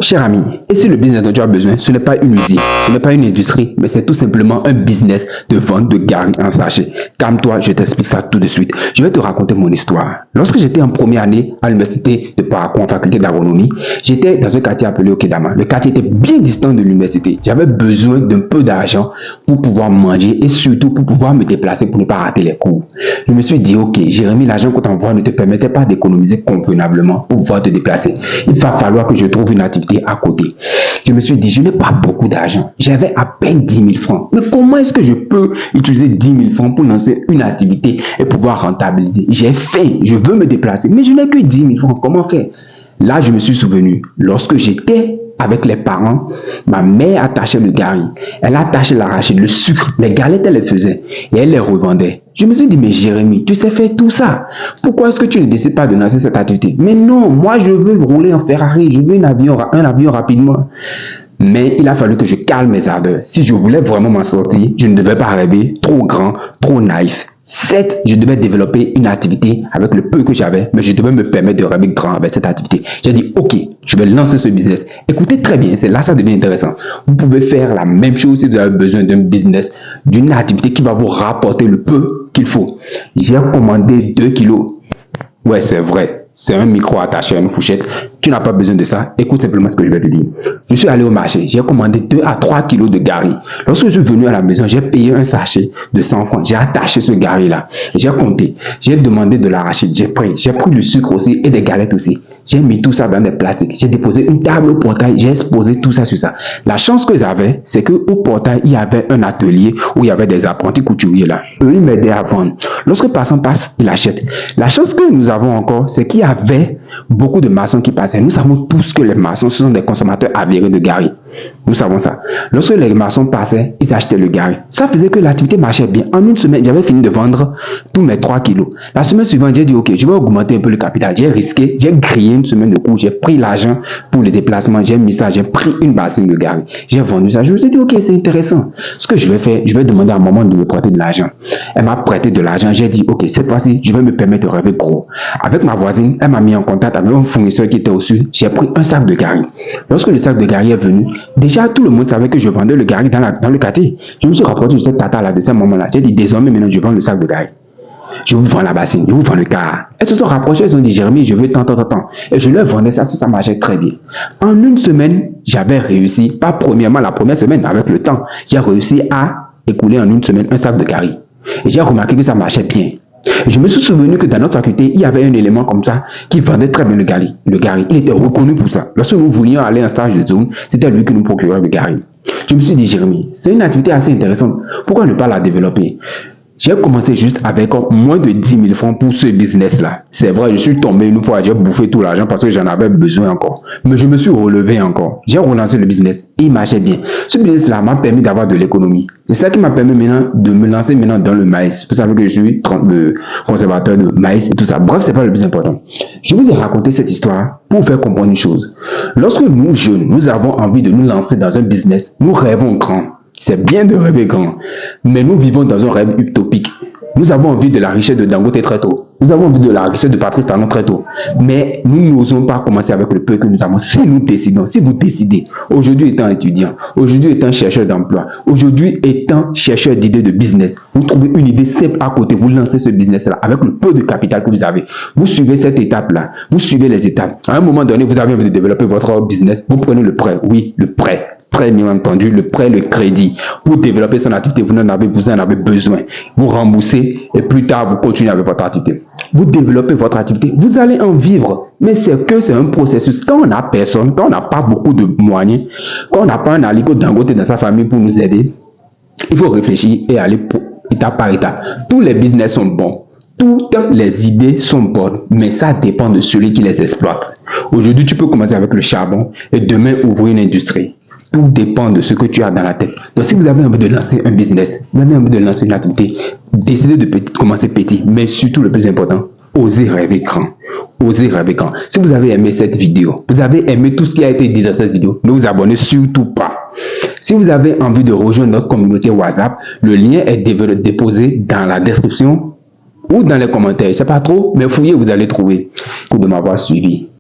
Cher ami, et si le business dont tu as besoin, ce n'est pas une usine, ce n'est pas une industrie, mais c'est tout simplement un business de vente de gari en sachet. Calme-toi, je t'explique ça tout de suite. Je vais te raconter mon histoire. Lorsque j'étais en première année à l'université de Parakou, en faculté d'agronomie, j'étais dans un quartier appelé Okedama. Le quartier était bien distant de l'université. J'avais besoin d'un peu d'argent pour pouvoir manger et surtout pour pouvoir me déplacer pour ne pas rater les cours. Je me suis dit, ok, Jérémy, l'argent qu'on t'envoie ne te permettait pas d'économiser convenablement pour pouvoir te déplacer. Il va falloir que je trouve une activité à côté. Je me suis dit, je n'ai pas beaucoup d'argent. J'avais à peine 10 000 francs. Mais comment est-ce que je peux utiliser 10 000 francs pour lancer une activité et pouvoir rentabiliser? J'ai faim, je veux me déplacer, mais je n'ai que 10 000 francs. Comment faire? Là, je me suis souvenu, lorsque j'étais avec les parents, ma mère attachait le gari, elle attachait l'arachide, le sucre, les galettes, elle les faisait et elle les revendait. Je me suis dit, mais Jérémy, tu sais faire tout ça. Pourquoi est-ce que tu ne décides pas de lancer cette activité? Mais non, moi je veux rouler en Ferrari, je veux un avion rapidement. Mais il a fallu que je calme mes ardeurs. Si je voulais vraiment m'en sortir, je ne devais pas rêver trop grand, trop naïf. Certes, je devais développer une activité avec le peu que j'avais, mais je devais me permettre de rêver grand avec cette activité. J'ai dit, ok, je vais lancer ce business. Écoutez très bien, c'est là ça devient intéressant. Vous pouvez faire la même chose si vous avez besoin d'un business, d'une activité qui va vous rapporter le peu qu'il faut. J'ai commandé 2 kilos. Ouais, c'est vrai. C'est un micro attaché à une fourchette. Tu n'as pas besoin de ça. Écoute simplement ce que je vais te dire. Je suis allé au marché. J'ai commandé 2 à 3 kilos de gari. Lorsque je suis venu à la maison, j'ai payé un sachet de 100 francs. J'ai attaché ce gari-là. J'ai compté. J'ai demandé de l'arachide. J'ai pris le sucre aussi et des galettes aussi. J'ai mis tout ça dans des plastiques. J'ai déposé une table au portail. J'ai exposé tout ça sur ça. La chance que j'avais, c'est qu'au portail, il y avait un atelier où il y avait des apprentis couturiers là. Eux, ils m'aidaient à vendre. Lorsque le passant passe, il achète. La chance que nous avons encore, c'est qu'il y avait beaucoup de maçons qui passaient. Nous savons tous que les maçons, ce sont des consommateurs avérés de gari. Nous savons ça. Lorsque les maçons passaient, ils achetaient le gari. Ça faisait que l'activité marchait bien. En une semaine, j'avais fini de vendre tous mes 3 kilos. La semaine suivante, j'ai dit, ok, je vais augmenter un peu le capital. J'ai risqué, j'ai grillé une semaine de cours. J'ai pris l'argent pour les déplacements. J'ai mis ça, j'ai pris une bassine de gari. J'ai vendu ça. Je me suis dit, ok, c'est intéressant. Ce que je vais faire, je vais demander à maman de me prêter de l'argent. Elle m'a prêté de l'argent. J'ai dit, ok, cette fois-ci, je vais me permettre de rêver gros. Avec ma voisine, elle m'a mis en contact avec un fournisseur qui était au sud. J'ai pris un sac de gari. Lorsque le sac de gari est venu, déjà tout le monde savait que je vendais le gari dans le quartier. Je me suis rapproché de cette tata-là, de ce moment-là. J'ai dit, désormais, maintenant, je vends le sac de gari. Je vous vends la bassine, je vous vends le car. Elles se sont rapprochées, elles ont dit, Jérémy, je veux tant. Et je leur vendais ça, ça marchait très bien. En une semaine, j'avais réussi, pas premièrement la première semaine, avec le temps, j'ai réussi à écouler en une semaine un sac de gari. Et j'ai remarqué que ça marchait bien. Et je me suis souvenu que dans notre faculté, il y avait un élément comme ça qui vendait très bien le gari. Le gari, il était reconnu pour ça. Lorsque nous voulions aller en stage de zone, c'était lui qui nous procurait le gari. Je me suis dit, Jérémy, c'est une activité assez intéressante. Pourquoi ne pas la développer? J'ai commencé juste avec moins de 10 000 francs pour ce business-là. C'est vrai, je suis tombé une fois, j'ai bouffé tout l'argent parce que j'en avais besoin encore. Mais je me suis relevé encore. J'ai relancé le business et il marchait bien. Ce business-là m'a permis d'avoir de l'économie. C'est ça qui m'a permis maintenant de me lancer maintenant dans le maïs. Vous savez que je suis le conservateur de maïs et tout ça. Bref, c'est pas le plus important. Je vous ai raconté cette histoire pour vous faire comprendre une chose. Lorsque nous, jeunes, nous avons envie de nous lancer dans un business, nous rêvons grand. C'est bien de rêver grand, mais nous vivons dans un rêve utopique. Nous avons envie de la richesse de Dangote très tôt. Nous avons envie de la richesse de Patrice Talon très tôt. Mais nous n'osons pas commencer avec le peu que nous avons. Si nous décidons, si vous décidez, aujourd'hui étant étudiant, aujourd'hui étant chercheur d'emploi, aujourd'hui étant chercheur d'idées de business, vous trouvez une idée simple à côté, vous lancez ce business-là avec le peu de capital que vous avez. Vous suivez cette étape-là, vous suivez les étapes. À un moment donné, vous avez envie de développer votre business, vous prenez le prêt. Oui, le prêt. Prêt, bien entendu, le prêt, le crédit. Pour développer son activité, vous en avez besoin. Vous remboursez et plus tard, vous continuez avec votre activité. Vous développez votre activité, vous allez en vivre. Mais c'est un processus. Quand on n'a personne, quand on n'a pas beaucoup de moyens, quand on n'a pas un Aliko Dangote dans sa famille pour nous aider, il faut réfléchir et aller étape par étape. Tous les business sont bons. Toutes les idées sont bonnes, mais ça dépend de celui qui les exploite. Aujourd'hui, tu peux commencer avec le charbon et demain ouvrir une industrie. Tout dépend de ce que tu as dans la tête. Donc, si vous avez envie de lancer un business, vous avez envie de lancer une activité, décidez de commencer petit, mais surtout le plus important, osez rêver grand. Osez rêver grand. Si vous avez aimé cette vidéo, vous avez aimé tout ce qui a été dit dans cette vidéo, ne vous abonnez surtout pas. Si vous avez envie de rejoindre notre communauté WhatsApp, le lien est déposé dans la description ou dans les commentaires. Je ne sais pas trop, mais fouillez, vous allez trouver. Pour de m'avoir suivi.